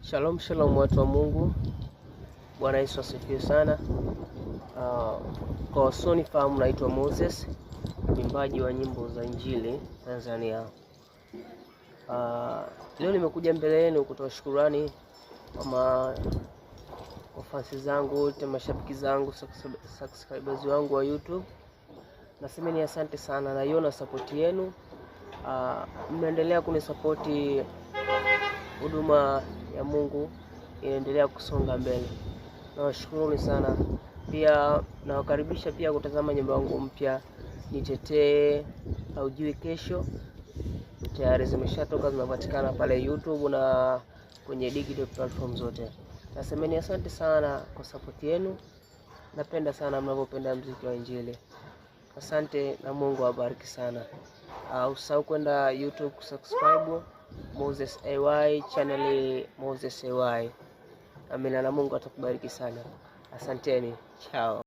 Shalom shalom watu wa Mungu. Bwana Yesu asifiwe sana. Kwa wasonifahamu, naitwa Moses, mwimbaji wa nyimbo za Injili Tanzania. Leo nimekuja mbele yenu kutoa shukrani kwa wafansi zangu wote, mashabiki zangu, subscribers wangu wa YouTube. Nasemeni asante sana, naiona support yenu. Mmeendelea kunisupporti, huduma ya Mungu inaendelea kusonga mbele. Nawashukuruni sana. Pia nawakaribisha pia kutazama nyimbo yangu mpya Nitetee Haujui Kesho. Tayari zimeshatoka, zinapatikana pale YouTube na kwenye digital platform zote. Nasemeni asante sana kwa support yenu. Napenda sana mnavyopenda muziki wa Injili. Asante na Mungu awabariki sana. Usisahau kwenda YouTube kusubscribe Moses AY, channel Moses AY. Amina na Mungu atakubariki sana. Asanteni. Ciao.